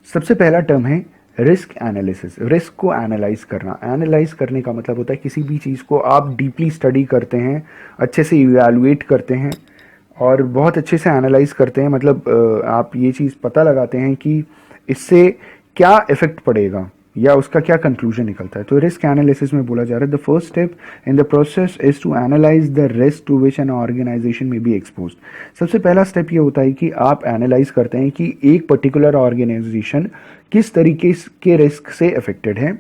सबसे पहला टर्म है रिस्क एनालिसिस। रिस्क को एनालाइज करना। एनालाइज करने का मतलब होता है किसी भी चीज़ को आप डीपली स्टडी करते हैं, अच्छे से इवैल्यूएट करते हैं और बहुत अच्छे से एनालाइज करते हैं। मतलब आप ये चीज़ पता लगाते हैं कि इससे क्या इफेक्ट पड़ेगा या उसका क्या कंक्लूजन निकलता है। तो रिस्क एनालिसिस में बोला जा रहा है the first step in the process is to analyse the risk to which an organisation may be expose. सबसे पहला स्टेप ये होता है कि आप एनालाइज करते हैं कि एक पर्टिकुलर ऑर्गेनाइजेशन किस तरीके के रिस्क से अफेक्टेड है।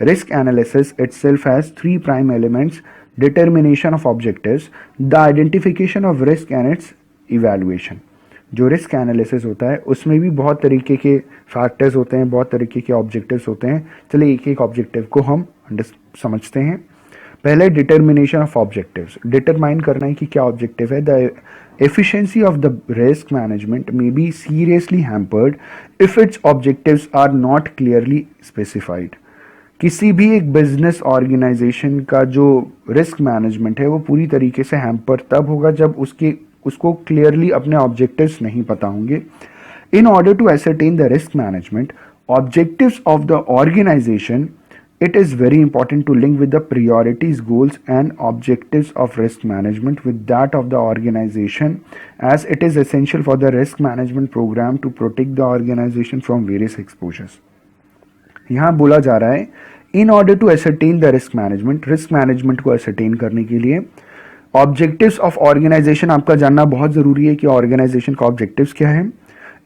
Risk analysis itself has three prime elements: determination of objectives, the identification of risk and it's evaluation. जो रिस्क एनालिसिस होता है उसमें भी बहुत तरीके के फैक्टर्स होते हैं, बहुत तरीके के ऑब्जेक्टिव्स होते हैं। चलिए एक एक ऑब्जेक्टिव को हम समझते हैं। पहले डिटर्मिनेशन ऑफ ऑब्जेक्टिव्स। डिटरमाइन करना है कि क्या ऑब्जेक्टिव है। The efficiency of the risk management may be seriously hampered if its objectives are not clearly specified. किसी भी एक बिजनेस ऑर्गेनाइजेशन का जो रिस्क मैनेजमेंट है वो पूरी तरीके से हैम्पर तब होगा जब उसको क्लियरली अपने ऑब्जेक्टिव्स नहीं पता होंगे। In order to ascertain the risk management objectives of the organisation, it is very important to link with the priorities, goals and objectives of risk management with that of the organization, as it is essential for the risk management program to protect the organization from various exposures. यहाँ बोला जा रहा है in order to ascertain the risk management, risk management को ascertain करने के लिए objectives of organisation आपका जानना बहुत जरूरी है कि ऑर्गेनाइजेशन का ऑब्जेक्टिव्स क्या है।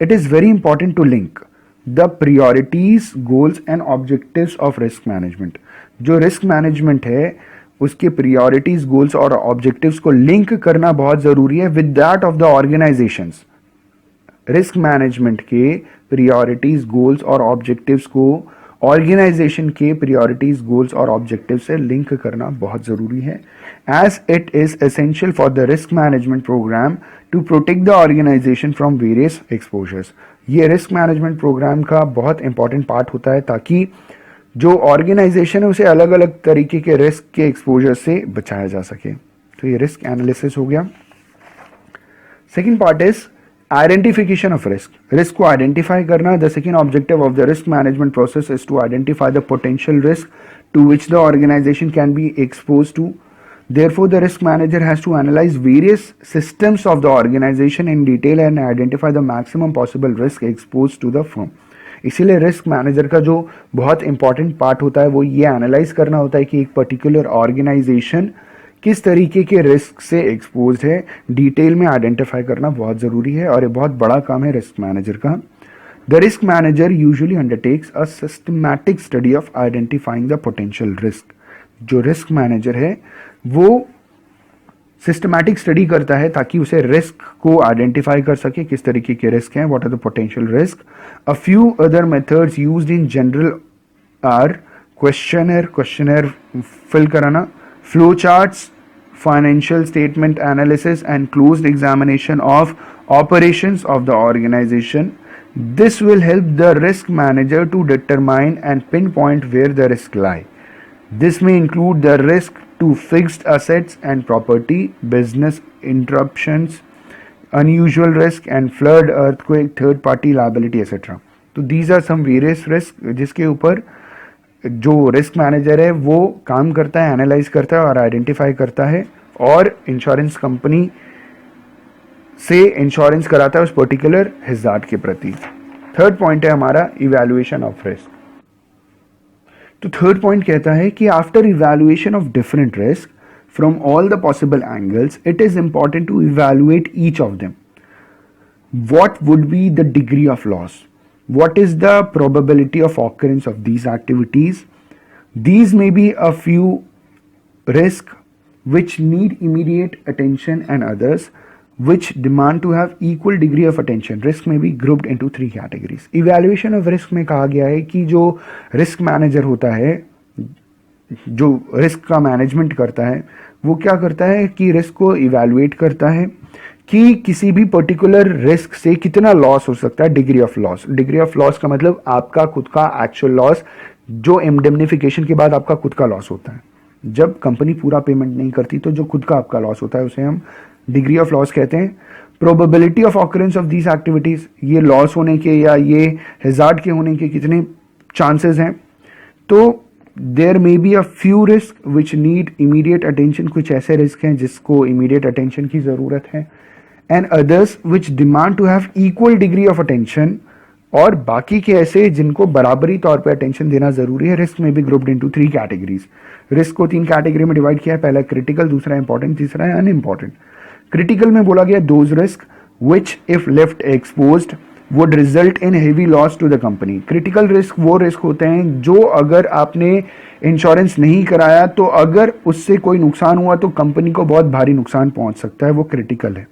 It is very important to link the priorities, goals and objectives of risk management. जो रिस्क मैनेजमेंट है उसके प्रियोरिटीज, गोल्स और ऑब्जेक्टिव्स को लिंक करना बहुत जरूरी है with that of the organisations. Risk management के प्रियोरिटीज, गोल्स और ऑब्जेक्टिव्स को ऑर्गेनाइजेशन के प्रियोरिटीज, गोल्स और ऑब्जेक्टिव से लिंक करना बहुत जरूरी है, as it is essential for the risk management programme to protect the organisation from various exposures. ये रिस्क मैनेजमेंट प्रोग्राम का बहुत इंपॉर्टेंट पार्ट होता है ताकि जो ऑर्गेनाइजेशन है उसे अलग अलग तरीके के रिस्क के एक्सपोजर से बचाया जा सके। तो ये रिस्क एनालिसिस हो गया। Second part is identification of risk. Risk को आइडेंटिफाई करना। The second objective of the risk management process is to identify the potential risk to which the organisation can be expose to. Therefore, the risk manager has to analyze various systems of the organization in detail and identify the maximum possible risk exposed to the firm. इसीलिए risk manager का जो बहुत important part होता है वो ये analyse करना होता है कि एक पर्टिकुलर ऑर्गेनाइजेशन किस तरीके के रिस्क से एक्सपोज है। डिटेल में आइडेंटिफाई करना बहुत ज़रूरी है और ये बहुत बड़ा काम है रिस्क मैनेजर का। The risk manager usually undertakes a systematic study of identifying the potential risk. जो रिस्क मैनेजर है वो सिस्टमैटिक स्टडी करता है ताकि उसे रिस्क को आइडेंटिफाई कर सके, किस तरीके के रिस्क हैं, what are the potential risk. A few other methods used in general are questionnaire fill कराना, flow charts, financial statement analysis and closed examination of operations of the organization. This will help the risk manager to determine and pinpoint where the risks lie. This may include the risk to fixed assets and property, business interruptions, unusual risk and flood, earthquake, third party liability etc. तो these are some various risks जिसके ऊपर जो risk manager है वो काम करता है, analyse करता है और आइडेंटिफाई करता है और इंश्योरेंस कंपनी से इंश्योरेंस कराता है उस पर्टिकुलर हिजार्ड के प्रति। थर्ड पॉइंट है हमारा इवैल्यूएशन ऑफ रिस्क। तो थर्ड पॉइंट कहता है कि after evaluation of different risk from all the possible angles it is important to evaluate each of them. What would be the degree of loss, what is the probability of occurrence of these activities. These may be a few risks which need immediate attention and others which demand to have equal degree of attention. Risk may be grouped into three categories. Evaluation of risk में कहा गया है कि जो risk manager होता है, जो risk का management करता है, वो क्या करता है कि risk को evaluate करता है कि किसी भी पर्टिकुलर रिस्क से कितना लॉस हो सकता है। Degree of loss, degree of loss का मतलब आपका खुद का एक्चुअल लॉस जो इंडेमनिफिकेशन के बाद आपका खुद का लॉस होता है। जब कंपनी पूरा पेमेंट नहीं करती तो जो खुद का आपका लॉस होता है उसे हम डिग्री ऑफ लॉस कहते हैं। Probability of occurrence of these activities, ये लॉस होने के या ये हैजार्ड के होने के कितने चांसेस हैं। तो there may be a few risk which need immediate attention, कुछ ऐसे रिस्क हैं जिसको इमीडिएट अटेंशन की ज़रूरत है, and others which demand to have equal degree of attention, और बाकी के ऐसे जिनको बराबरी तौर पे अटेंशन देना जरूरी है। रिस्क में भी ग्रुप्ड इनटू 3 कैटेगरीज। रिस्क को 3 कैटेगरी में डिवाइड किया है, पहला क्रिटिकल, दूसरा इंपॉर्टेंट, तीसरा है अनइम्पॉर्टेंट। क्रिटिकल में बोला गया those risk which if left exposed would result in heavy loss to the company. Critical risk वो रिस्क होते हैं जो अगर आपने इंश्योरेंस नहीं कराया तो अगर उससे कोई नुकसान हुआ तो कंपनी को बहुत भारी नुकसान पहुंच सकता है, वो क्रिटिकल है।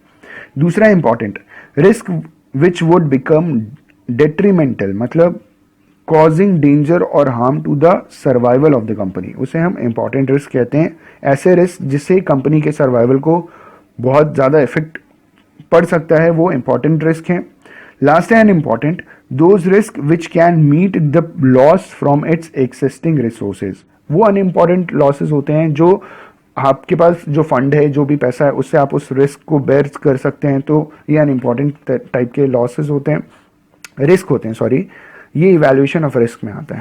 दूसरा important, risk which would become detrimental, मतलब कॉजिंग डेंजर और harm to the survival of the company, उसे हम इंपॉर्टेंट रिस्क कहते हैं। ऐसे रिस्क जिससे कंपनी के सर्वाइवल को बहुत ज़्यादा इफेक्ट पड़ सकता है, वो इंपॉर्टेंट रिस्क हैं। लास्ट है unimportant, those risk which can meet the loss from its existing resources. वो अनइम्पॉर्टेंट लॉसेज होते हैं जो आपके पास जो फंड है, जो भी पैसा है, उससे आप उस रिस्क को बेयर कर सकते हैं। तो ये अनइम्पॉर्टेंट टाइप के लॉसेज होते हैं, रिस्क होते हैं, सॉरी। ये इवैल्यूएशन ऑफ रिस्क में आता है।